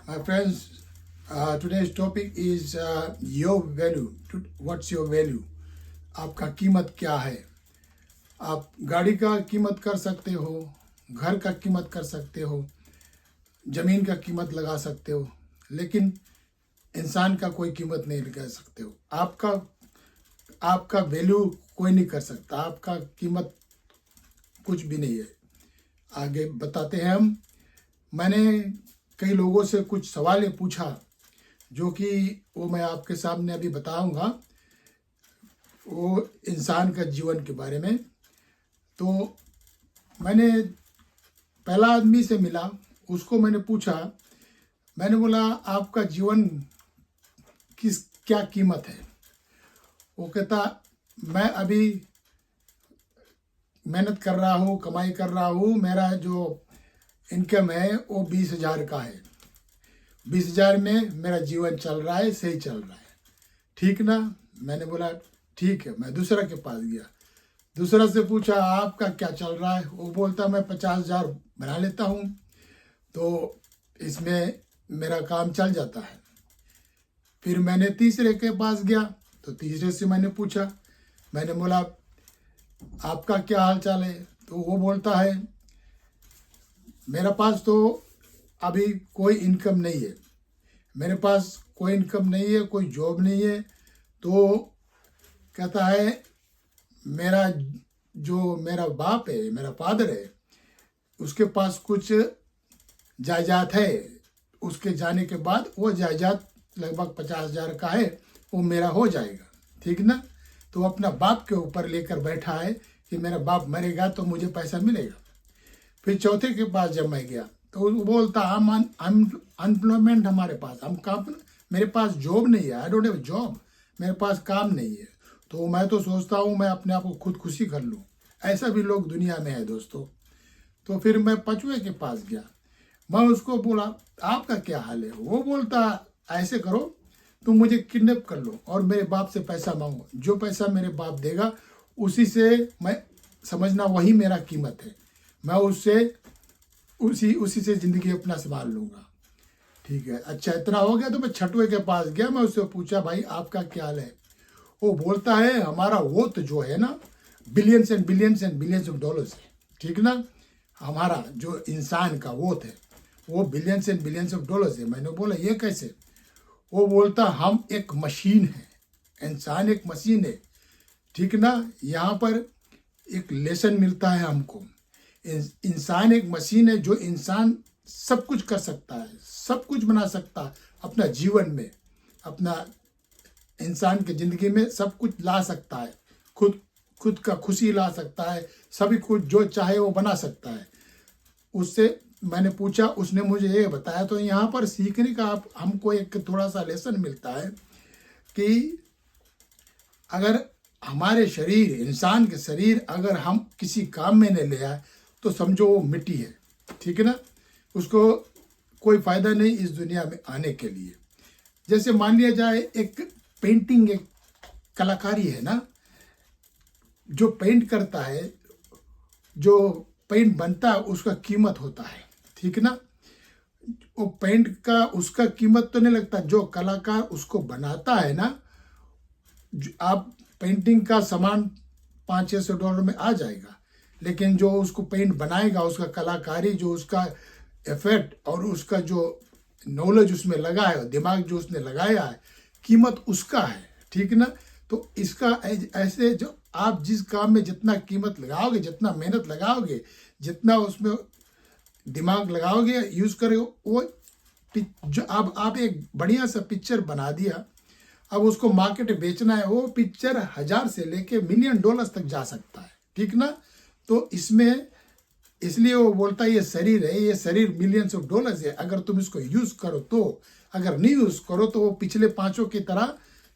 My friends, today's topic is your value. What's your value? आपका कीमत क्या है? आप गाड़ी का कीमत कर सकते हो, घर का कीमत कर सकते हो, ज़मीन का कीमत लगा सकते हो, लेकिन इंसान का कोई कीमत नहीं लगा सकते हो। आपका आपका वैल्यू कोई नहीं कर सकता। आपका कीमत कुछ भी नहीं है। आगे बताते हैं हम। मैंने कई लोगों से कुछ सवाल पूछा जो कि वो मैं आपके सामने अभी बताऊंगा, वो इंसान का जीवन के बारे में। तो मैंने पहला आदमी से मिला, उसको मैंने पूछा, मैंने बोला आपका जीवन क्या कीमत है? वो कहता मैं अभी मेहनत कर रहा हूँ, कमाई कर रहा हूँ, मेरा जो इनकम है वो 20,000 का है। 20,000 में मेरा जीवन चल रहा है, सही चल रहा है, ठीक ना? मैंने बोला ठीक है। मैं दूसरा के पास गया, दूसरा से पूछा आपका क्या चल रहा है? वो बोलता मैं 50,000 बना लेता हूँ, तो इसमें मेरा काम चल जाता है। फिर मैंने तीसरे के पास गया, तो तीसरे से मैंने पूछा, मैंने बोला आपका क्या हाल चाल है? तो वो बोलता है मेरे पास तो अभी कोई इनकम नहीं है, मेरे पास कोई इनकम नहीं है, कोई जॉब नहीं है। तो कहता है मेरा जो मेरा बाप है, मेरा फादर है, उसके पास कुछ जायदाद है, उसके जाने के बाद वो जायदाद लगभग 50,000 का है, वो मेरा हो जाएगा, ठीक ना? तो अपना बाप के ऊपर लेकर बैठा है कि मेरा बाप मरेगा तो मुझे पैसा मिलेगा। फिर चौथे के पास जब मैं गया तो वो बोलता हम अनएम्प्लॉयमेंट, हमारे पास हम काम, मेरे पास जॉब नहीं है, आई डोंट हैव जॉब, मेरे पास काम नहीं है। तो मैं तो सोचता हूँ मैं अपने आप को खुद खुशी कर लूँ। ऐसा भी लोग दुनिया में है दोस्तों। तो फिर मैं पांचवें के पास गया, मैं उसको बोला आपका क्या हाल है? वो बोलता ऐसे करो, तुम मुझे किडनैप कर लो और मेरे बाप से पैसा मांगो, जो पैसा मेरे बाप देगा उसी से मैं समझना वही मेरा कीमत है, मैं उससे उसी से ज़िंदगी अपना संभाल लूँगा। ठीक है, अच्छा इतना हो गया। तो मैं छठवें के पास गया, मैं उससे पूछा भाई आपका क्या हाल है? वो बोलता है हमारा वोट जो है ना, billions and billions and billions of dollars है, ठीक ना? हमारा जो इंसान का वोट है वो billions and billions of dollars है। मैंने बोला ये कैसे? वो बोलता हम एक मशीन है, इंसान एक मशीन है, ठीक ना? यहाँ पर एक लेसन मिलता है हमको। इंसान एक मशीन है, जो इंसान सब कुछ कर सकता है, सब कुछ बना सकता है अपना जीवन में, अपना इंसान की ज़िंदगी में सब कुछ ला सकता है, खुद का खुशी ला सकता है, सभी कुछ जो चाहे वो बना सकता है। उससे मैंने पूछा, उसने मुझे ये बताया। तो यहाँ पर सीखने का हमको एक थोड़ा सा लेसन मिलता है कि अगर हमारे शरीर, इंसान के शरीर अगर हम किसी काम में नहीं ले आए तो समझो वो मिट्टी है, ठीक है ना? उसको कोई फ़ायदा नहीं इस दुनिया में आने के लिए। जैसे मान लिया जाए एक पेंटिंग, एक कलाकारी है ना, जो पेंट करता है, जो पेंट बनता है उसका कीमत होता है, ठीक ना? वो पेंट का उसका कीमत तो नहीं लगता, जो कलाकार उसको बनाता है ना, आप पेंटिंग का सामान $500-600 में आ जाएगा, लेकिन जो उसको पेंट बनाएगा, उसका कलाकारी, जो उसका इफेक्ट और उसका जो नॉलेज उसमें लगा है, दिमाग जो उसने लगाया है, कीमत उसका है, ठीक ना? तो इसका ऐसे जो आप जिस काम में जितना कीमत लगाओगे, जितना मेहनत लगाओगे, जितना उसमें दिमाग लगाओगे, यूज़ करोगे, वो जो अब आप एक बढ़िया सा पिक्चर बना दिया, अब उसको मार्केट में बेचना है, वो पिक्चर 1,000 से लेके $1,000,000 तक जा सकता है, ठीक ना? तो इसमें इसलिए वो बोलता है ये शरीर है, ये शरीर मिलियंस ऑफ डॉलर्स है, अगर तुम इसको यूज़ करो तो, अगर नहीं यूज़ करो तो वो पिछले पांचों की तरह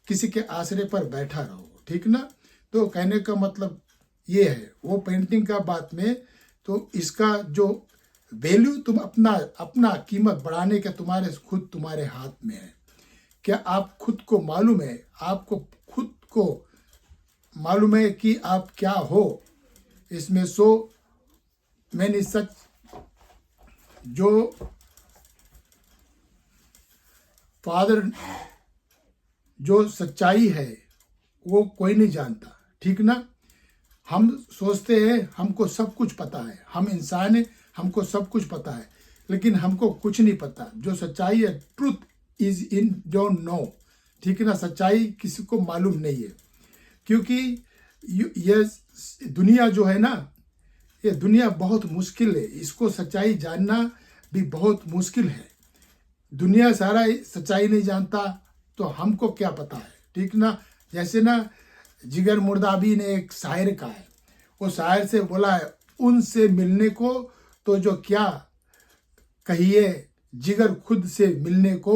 किसी के आसरे पर बैठा रहो, ठीक ना? तो कहने का मतलब ये है वो पेंटिंग का बात में। तो इसका जो वैल्यू तुम अपना कीमत बढ़ाने का तुम्हारे हाथ में है। क्या आप खुद को मालूम है, आपको खुद को मालूम है कि आप क्या हो? इसमें सो मैंने सच जो फादर, जो सच्चाई है वो कोई नहीं जानता, ठीक ना। हम सोचते हैं हमको सब कुछ पता है, हम इंसान हैं, हमको सब कुछ पता है, लेकिन हमको कुछ नहीं पता। जो सच्चाई है, truth is in don't know, ठीक है ना। सच्चाई किसी को मालूम नहीं है, क्योंकि ये दुनिया जो है ना, ये दुनिया बहुत मुश्किल है, इसको सच्चाई जानना भी बहुत मुश्किल है। दुनिया सारा सच्चाई नहीं जानता तो हमको क्या पता है, ठीक ना। जैसे ना जिगर मुर्दाबी ने एक शायर कहा है, वो शायर से बोला है, उनसे मिलने को तो जो क्या कहिए, जिगर खुद से मिलने को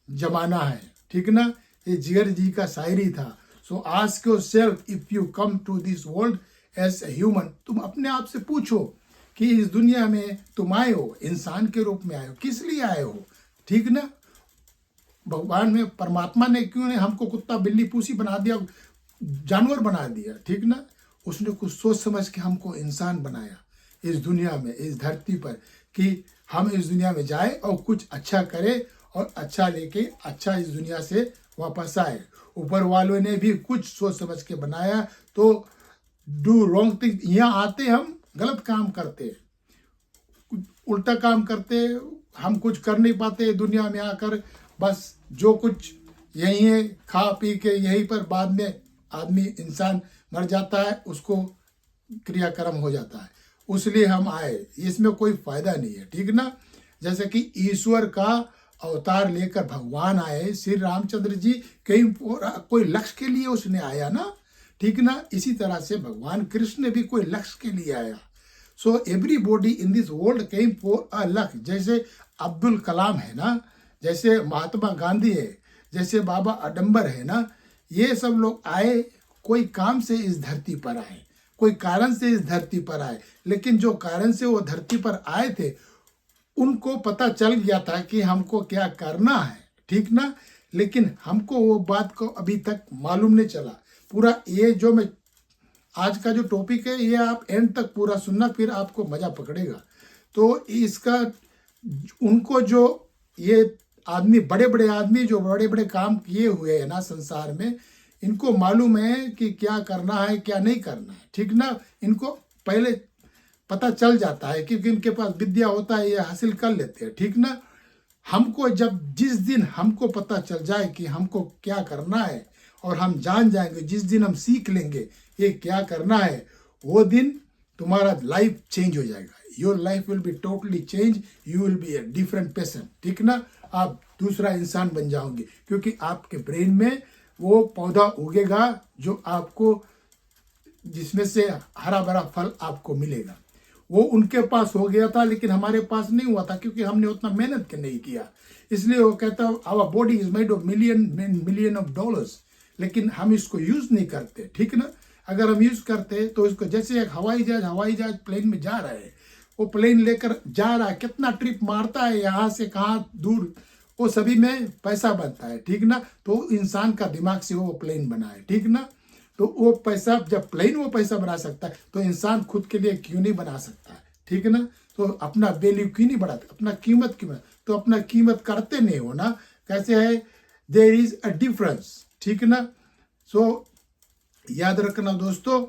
जमाना है, ठीक ना। ये जिगर जी का शायरी था। So ask yourself, if you come to this world as a human, तुम अपने आप से पूछो कि इस दुनिया में तुम आए हो, इंसान के रूप में आए हो, किस लिए आए हो, ठीक ना। भगवान में परमात्मा ने क्यों ने हमको कुत्ता बिल्ली पूसी बना दिया, जानवर बना दिया, ठीक ना। उसने कुछ सोच समझ के हमको इंसान बनाया इस दुनिया में, इस धरती पर, कि हम इस दुनिया में जाए और कुछ अच्छा करें और अच्छा लेके अच्छा इस दुनिया से वापस आए। ऊपर वालों ने भी कुछ सोच समझ के बनाया, तो डू रॉन्ग थिंग, यहाँ आते हम गलत काम करते, उल्टा काम करते, हम कुछ कर नहीं पाते दुनिया में आकर। बस जो कुछ यही है, खा पी के यहीं पर बाद में आदमी इंसान मर जाता है, उसको क्रियाक्रम हो जाता है। उसलिए हम आए, इसमें कोई फायदा नहीं है, ठीक ना। जैसे कि ईश्वर का अवतार लेकर भगवान आए, श्री रामचंद्र जी, कहीं कोई लक्ष्य के लिए उसने आया ना, ठीक ना। इसी तरह से भगवान कृष्ण भी कोई लक्ष्य के लिए आया। So everybody in this world came for a लक्ष्य। जैसे अब्दुल कलाम है ना, जैसे महात्मा गांधी है, जैसे बाबा आडम्बर है ना, ये सब लोग आए कोई काम से इस धरती पर आए, कोई कारण से इस धरती पर आए। लेकिन जो कारण से वो धरती पर आए थे, उनको पता चल गया था कि हमको क्या करना है, ठीक ना। लेकिन हमको वो बात को अभी तक मालूम नहीं चला। पूरा ये जो मैं आज का जो टॉपिक है, ये आप एंड तक पूरा सुनना, फिर आपको मजा पकड़ेगा। तो इसका उनको जो ये आदमी, बड़े बड़े आदमी जो बड़े बड़े काम किए हुए हैं ना संसार में, इनको मालूम है कि क्या करना है क्या नहीं करना है, ठीक ना। इनको पहले पता चल जाता है, क्योंकि इनके पास विद्या होता है, ये हासिल कर लेते हैं, ठीक ना। हमको जिस दिन हमको पता चल जाए कि हमको क्या करना है, और हम जान जाएंगे, जिस दिन हम सीख लेंगे ये क्या करना है, वो दिन तुम्हारा लाइफ चेंज हो जाएगा। Your life will be totally change, you will be a different person, ठीक ना। आप दूसरा इंसान बन जाओगे, क्योंकि आपके ब्रेन में वो पौधा उगेगा जो आपको, जिसमें से हरा भरा फल आपको मिलेगा। वो उनके पास हो गया था, लेकिन हमारे पास नहीं हुआ था, क्योंकि हमने उतना मेहनत नहीं किया। इसलिए वो कहता, our body is made of million of dollars, लेकिन हम इसको यूज नहीं करते, ठीक ना। अगर हम यूज करते तो इसको, जैसे एक हवाई जहाज प्लेन में जा रहा है, वो प्लेन लेकर जा रहा है, कितना ट्रिप मारता है यहाँ से कहाँ दूर, वो सभी में पैसा बनता है, ठीक ना। तो इंसान का दिमाग से वो प्लेन बना है, ठीक ना। तो वो पैसा, जब प्लेन वो पैसा बना सकता है, तो इंसान खुद के लिए क्यों नहीं बना सकता है, ठीक ना। तो अपना वैल्यू क्यों नहीं बढ़ाता, अपना कीमत क्यों, तो अपना कीमत करते नहीं हो ना। कैसे है, देयर इज अ डिफरेंस, ठीक ना। सो याद रखना दोस्तों,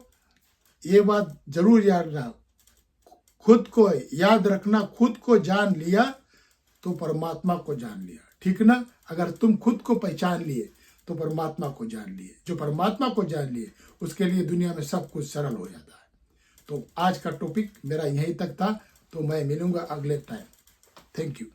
ये बात जरूर याद रखना, खुद को याद रखना, खुद को जान लिया तो परमात्मा को जान लिया, ठीक ना। अगर तुम खुद को पहचान लिए तो परमात्मा को जान लिए, जो परमात्मा को जान लिए उसके लिए दुनिया में सब कुछ सरल हो जाता है। तो आज का टॉपिक मेरा यहीं तक था, तो मैं मिलूंगा अगले टाइम। Thank you.